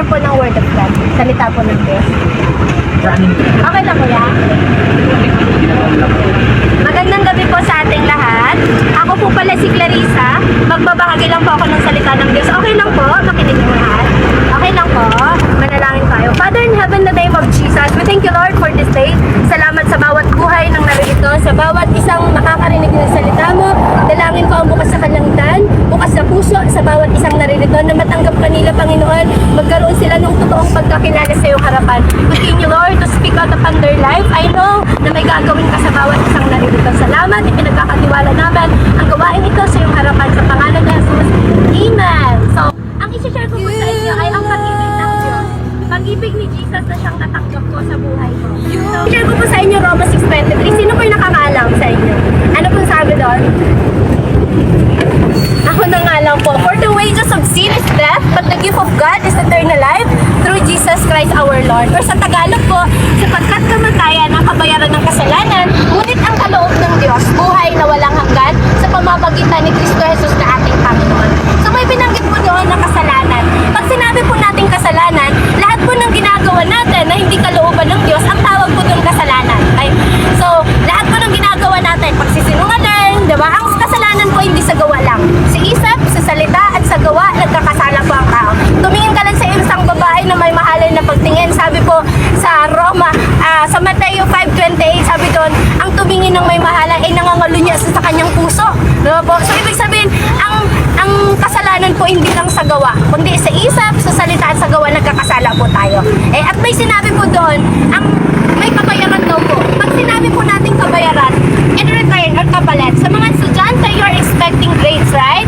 po ng Word of God. Salita po ng Diyos. Okay lang kuya? Magandang gabi po sa ating lahat. Ako po pala si Clarissa. Magbabahagi lang po ako ng salita ng Diyos. Okay lang po? Makinig niyo lahat. Okay lang po? Manalangin tayo. Father in heaven, in the name of Jesus, we thank you Lord for this day. Salamat sa bawat buhay ng narito, sa bawat isang makakarinig ng salita mo. Dalangin ko ang bukas sa kalangitan, bukas sa puso, sa bawat isang narito na matanggap kanila, Panginoon. Magkaroon sila ng totoong pagkakilala sa iyong harapan. Continue Lord to speak out upon their life. I know na may gagawin ka sa bawat isang narito. Salamat, ipinagkakatiwala namin ang gawain ito sa iyong harapan sa pangalan ng Jesus. Amen. So, ang isi-share ko po sa inyo ay ang pag-ibig ng Diyos. Pag-ibig ni Jesus na siyang natanggap ko sa buhay ko. So, share ko po sa inyo Romans 6:23. Sino po yung nakakaalam sa inyo? Ano po sabi doon? Ako na nga lang po. For the wages of sin is death, but the gift of God is eternal life through Jesus Christ our Lord. Or sa Tagalog po, sapagkat kamatayan ang kabayaran ng kasalanan, ngunit ang kaloob ng Diyos, buhay na walang hanggan sa pamamagitan ni Kristo Jesus na ating Panginoon. So may binanggit po doon na kasalanan. Pag sinabi po nating kasalanan, lahat po ng ginagawa natin na hindi kalooban ng Diyos, ang tawag po doon kasalanan. Okay? So lahat po ng ginagawa natin, pagsisinungaling, diba? Ang kasalanan po hindi sa gawa lang. Sa isip, sa salita, at sa gawa, nagkakasala po ang tao. Tumingin ka lang sa isang babae na may mahalin na pagtingin. Sabi po sa Roma, sa Mateo 5:28, sabi doon, ang tumingin ng may mahalay ay nangangalunya sa kanyang puso. Diba po? So ibig sabihin, ang kasalanan po hindi lang sa gawa, kundi sa isip, sa salita, at sa gawa, nagkakasala po tayo. At may sinabi po doon, may kabayaran daw po. Pag sinabi po natin kabayaran, in return or kapalit, sa mga estudyante, you're expecting grades, right?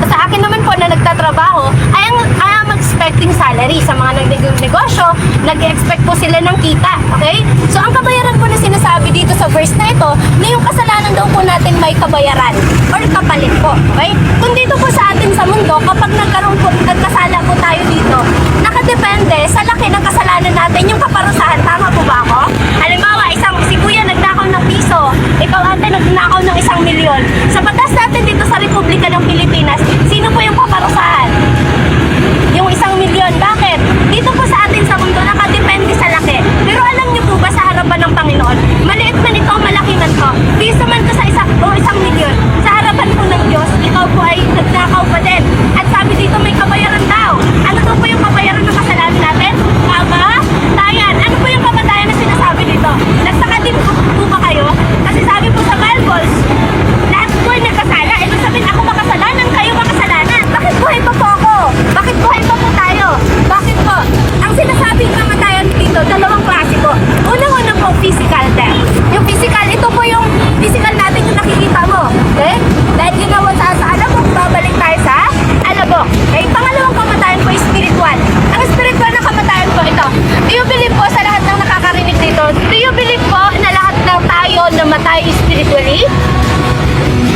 Sa akin naman po na nagtatrabaho, I am expecting salary. Sa mga nag-negosyo, nag-expect po sila ng kita, okay? So ang kabayaran po na sinasabi dito sa verse na ito, na yung kasalanan daw po natin may kabayaran or kapalit po, okay? Kung dito po sa atin sa mundo, kapag nagkasala po tayo dito, nakadepende sa laki ng kasalanan natin yung kaparusahan. Tama po ba ako? Halimbawa, si kuya nagnakaw ng piso, ikaw ate nagnakaw ng 1,000,000. Sa batas natin dito sa Republika ng Pilipinas, sino po yung paparusahan? Yung 1,000,000. Bakit? Dito po sa atin sa mundo, nakadepende sa laki. Pero alam niyo po ba sa harapan ng Panginoon, maliit man ito, malaki man ito, piso man ito sa 1,000,000, sa harapan po ng Diyos, ikaw po ay nagnakaw pa din. At sabi dito, may kabayaran daw. Ano daw po yung kabayaran ng kasalanan natin? Kamatayan. Ano po yung kamatayan na sinasabi dito? Nagsaka din po ba kayo? Kasi sabi po sa Bible, lahat po ay nagkasala. Ibig sabihin, ako makasalanan, kayo makasalanan. Bakit buhay pa po ako? Bakit buhay pa po tayo? Bakit po? Ang sinasabing kamatayan dito, dalawang klase po. Unang-unang po, physical death. Yung physical, ito po yung physical natin yung nakikita mo. Okay? Dahil ginawa sa alabok, babalik tayo sa alabok. Okay? Pangalawang kamatayan po, spiritual. Ang spiritual na kamatayan po ito. Do you believe po sa lahat ng nakakarinig dito? Do you believe po na lahat ng tayo namatay spiritually?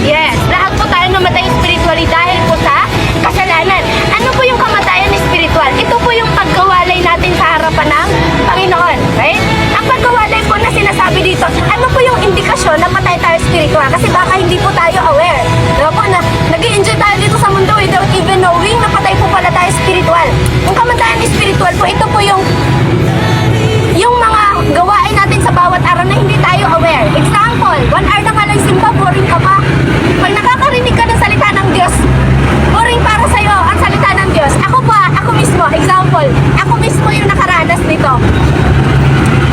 Yes, lahat po tayo namatay spiritually dahil po sa kasalanan. Ano po yung kamatayan na spiritual? Ito po yung pagkawalay natin sa harapan ng Panginoon. Okay? Ang pagkawalay po na sinasabi dito, ano po yung indikasyon na matay tayo spiritual? Kasi baka hindi po tayo aware. Diba po na nag-i-enjoy tayo dito sa mundo without even knowing na patay po pala tayo spiritual. Yung kamatayan na spiritual po, ito po yung mga gawain natin sa bawat araw na hindi tayo aware. Example, 1 hour na ka lang simba, boring ka pa. Pag nakakarinig ka ng salita ng Diyos, boring para sa'yo ang salita ng Diyos. Ako mismo, example, ako mismo yung nakaranas nito.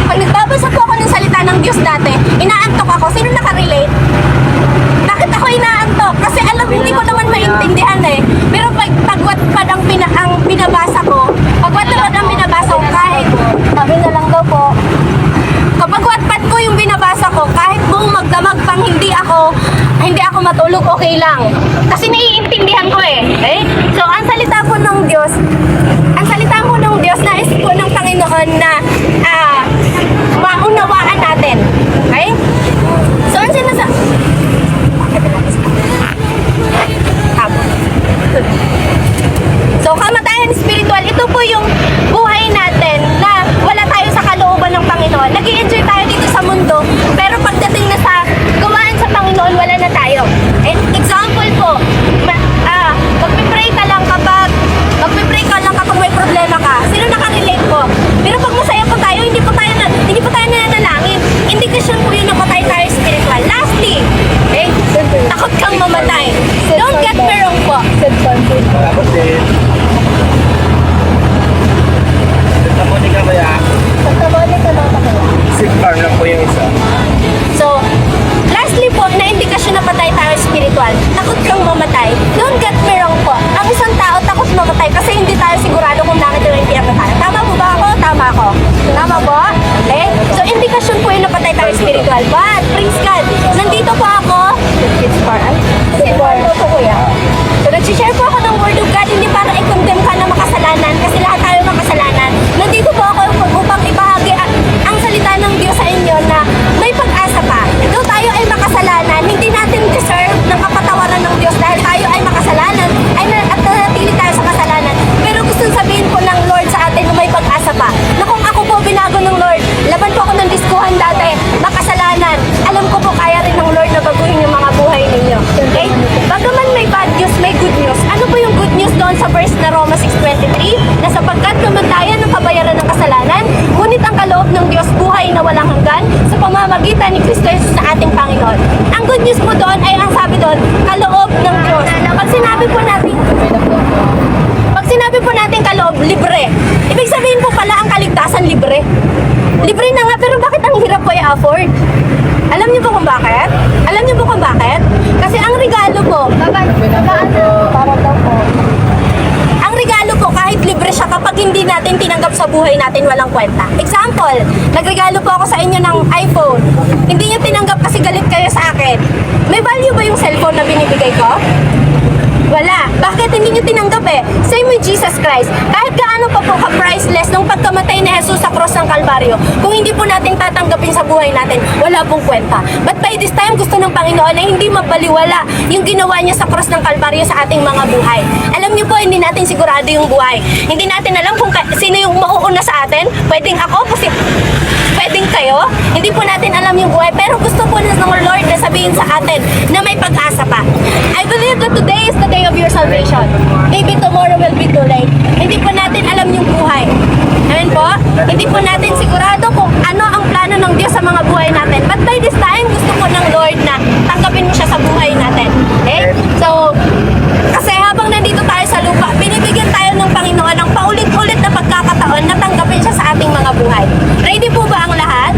Pag nagbabasa po ako ng salita ng Diyos dati, inaantok ako. Sino nakarelate? Bakit ako inaantok? Kasi alam, hindi ko naman maintindihan eh. Pero pag Wattpad ang binabasa ko, kahit, sabi na lang daw po, kapag Wattpad po yung binabasa ko, kahit buong magdamag pang hindi ako matulog, okay lang. Kasi naiintindihan ko eh. So, ang salita po ng Diyos, nais po ng Panginoon na maunawaan natin. Okay? So, ang sinasabi, so, kamatayan spiritual, ito po yung buhay natin na wala tayo sa kalooban ng Panginoon. Nag-i-enjoy tayo dito sa mundo, pero pagdating na sa gawain sa Panginoon, wala na tayo. Example po, magpipray Praise God! Nandito po ako. It's far. It's far po, kuya. So, nag-share po ako ng Word of God, hindi para i-condemn ka na makasalanan, kasi lahat tayo makasalanan. Nandito po ako upang ibahagi ang salita ng Diyos sa inyo na may pag-asa pa. Though tayo ay makasalanan, hindi natin deserve ng kapatawaran ng Diyos dahil tayo ay makasalanan at nanatili tayo sa kasalanan. Pero gusto sabihin po ng Lord sa atin na may pag-asa pa. Na kung ako po binago ng Lord, laban po ako ng diskuhan dati, makasalanan. Alam ko po kaya rin ng Lord na baguhin yung mga buhay ninyo. Okay? Bagaman may bad news, may good news. Ano po yung good news doon sa verse na Roma 6:23? Na sapagkat kamatayan ng kabayaran ng kasalanan, ngunit ang kaloob ng Diyos buhay na walang hanggan sa pamamagitan ni Kristo Jesus na ating Panginoon. Ang good news po doon ay ang sabi doon, kaloob ng Diyos. Pag sinabi po natin kaloob, libre. Ibig sabihin po pala ang kaligtasan libre. Libre na nga, pero bakit ang hirap po i-afford? Alam niyo po kung bakit? Alam niyo po kung bakit? Kasi ang regalo po, ang regalo po kahit libre siya kapag hindi natin tinanggap sa buhay natin walang kwenta. Example, nagregalo po ako sa inyo ng iPhone. Hindi niyo tinanggap kasi galit kayo sa akin. May value ba yung cellphone na binibigay ko? Wala. Bakit hindi nyo tinanggap eh? Same with Jesus Christ. Kahit gaano pa po ka-priceless nung pagkamatay ni Jesus sa cross ng Kalbaryo, kung hindi po natin tatanggapin sa buhay natin, wala pong kwenta. But by this time, gusto ng Panginoon na hindi mabaliwala yung ginawa niya sa cross ng Kalbaryo sa ating mga buhay. Alam niyo po, hindi natin sigurado yung buhay. Hindi natin alam kung sino yung mauuna sa atin. Pwedeng ako, pwedeng kayo. Hindi po natin alam yung buhay. Pero gusto po ng Lord na sabihin sa atin na may pag-asa pa. I believe that today is the day of your salvation. Maybe tomorrow will be too late. Hindi po natin alam yung buhay. Amen po? Hindi po natin sigurado kung ano ang plano ng Diyos sa mga buhay natin. But by this time, gusto po ng Lord na tanggapin mo siya sa buhay natin. Okay? So, kasi habang nandito tayo sa lupa, binibigyan tayo ng Panginoon ng paulit-ulit na pagkakataon na tanggapin siya sa ating mga buhay. Ready po ba ang lahat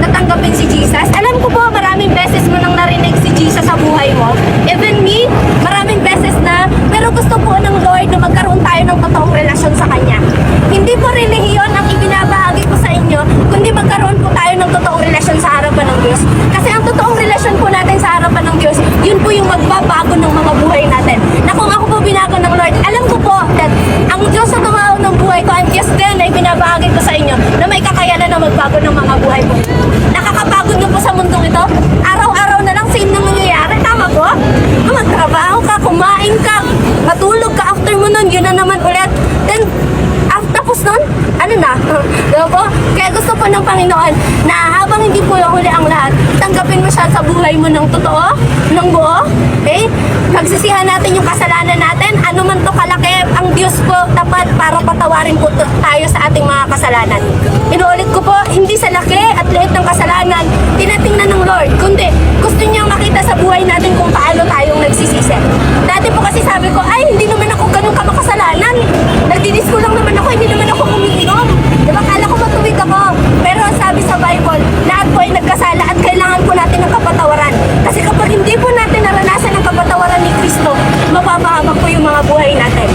na tanggapin si Jesus? Alam ko po, maraming beses mo nang narinig si Jesus sa buhay mo. Even me, maraming beses na, pero gusto po ng Lord na magkaroon tayo ng totoong relasyon sa Kanya. Hindi po relihiyon ang ibinabahagi ko sa inyo, kundi magkaroon po tayo ng totoong relasyon sa harapan ng Diyos. Kasi ang totoong relasyon po natin sa harapan ng Diyos, yun po yung magbabago ng mga buhay natin. Na kung ako po binago ng Lord, alam ko po that ang Diyos na tumaw ng buhay ko, ang Diyos din na ibinabahagi ko sa inyo, na may kakayanan na magbago ng mga buhay po. Nakakapagod na po sa mundong ito. Araw-araw na lang same nang nangyayari. Tama po? Magtrabaho ka, kumain ka, matulog ka, after mo nun, yun na naman ulit. Then, tapos nun, ano na? Diba po? Kaya gusto po ng Panginoon na habang hindi po huli ang lahat, tanggapin mo siya sa buhay mo ng totoo, ng buo. Okay? Pagsisihan natin yung kasalanan natin, ano man to kalaki, ang Diyos po tapat para patawarin po tayo sa ating mga kasalanan. Inuulit ko po, hindi sa laki at liit ng kasalanan, tinatingnan ng Lord, kundi gusto niyang makita sa buhay natin kung paano tayong nagsisisi. Dati po kasi sabi ko, ay, hindi naman ako ganun kamakasalanan. Nagdidisko lang naman ako, hindi naman ako umiinom. Diba, kala ko matuwid ako. Pero sabi sa Bible, lahat po ay nagkasala at kailangan po natin ng kapatawaran. Kasi kapag hindi po natin naranasan ang kapatawaran ni Kristo, mapapahamak po yung mga buhay natin.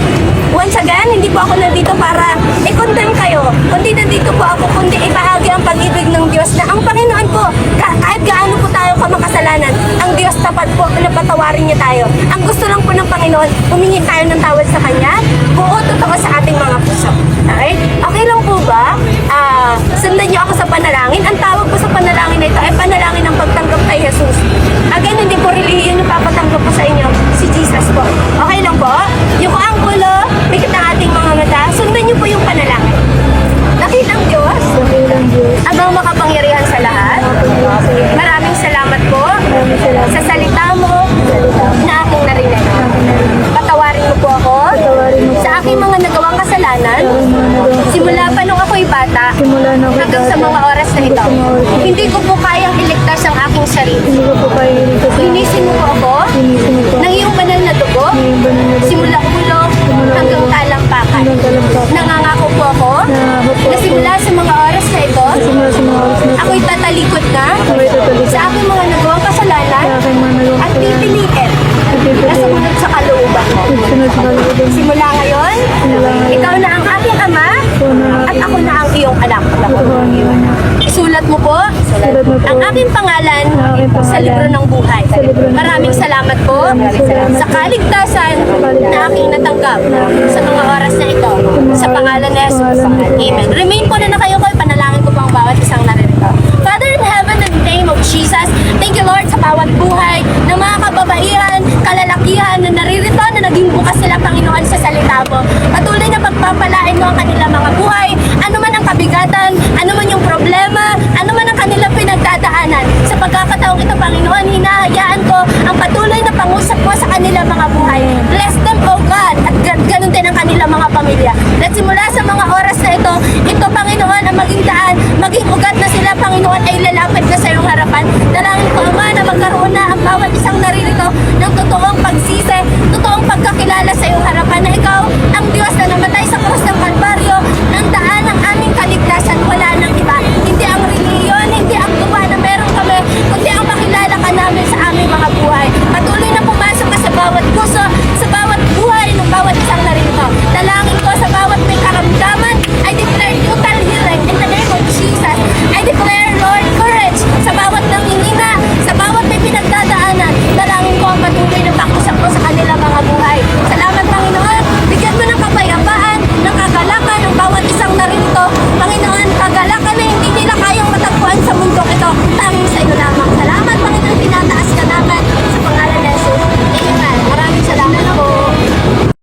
Once again, hindi po ako nandito para i-condemn kayo. Kundi nandito po ako, kundi ibahagi ang pag-ibig ng Diyos na ang Panginoon po, kahit gaano po tayo kamakasalanan, ang Diyos tapat po na patawarin niya tayo. Ang gusto lang po ng Panginoon, humingi tayo ng tawad sa Kanya, buo totoo sa ating mga puso. Okay? Okay lang po ba? Sundan niyo ako sa panalangin. Ang tawag po sa panalangin na ito ay panalangin ng pagtanggap kay Jesus. Again, hindi po relihiyon yung papatanggap po sa inyo, si Jesus po. Okay lang po? Yung ang kulo, pikit ang ating mga mata, sundan niyo po yung panalangin. Dakilang Diyos, abang makapangyarihan sa lahat, maraming salamat po sa salita mo na aking narinig. Patawarin mo po ako sa aking mga nagawang kasalanan simula pa nung ako'y bata hanggang sa mga oras na ito. Hindi ko po kayang iligtas ang aking sarili. Linisin mo po ako ng iyong banal na dugo simula ulo hanggang talampakan. Nangangako po ako na simula sa mga oras na ito, ako'y tatalikod na sa aking mga nagawang kasalanan at pipiliin na sumunod sa kalooban ko. Simula ngayon, ikaw na ang aking ama at ako na ang iyong anak. Isulat mo po ang aking pangalan sa libro ng buhay. Maraming salamat po sa kaligtasan na aking natanggap sa mga oras na ito. Sa pangalan ni Jesus. Amen. Remain po na kayo ko. Panalangin ko pang bawat isang naririto. Father in heaven, in the name of Jesus, thank you Lord sa bawat buhay ng mga kababaihan, kalalakihan na naririto na naging bukas sila Panginoon sa salita mo. Patuloy na pagpapalain mo ang kanilang mga buhay, ano man ang kabigatan, ano man yung problema, ano man ang kanilang pinagdadaanan. Sa pagkakataong ito Panginoon, hinahayaan ko ang patuloy na pangusap mo sa kanilang mga buhay. Bless them, O God, at ganun din ang kanilang mga pamilya. At simula sa mga oras na ito Panginoon ang maging daan, maging ugat na sila Panginoon ay lalapit na sa iyong harapan. Dalangin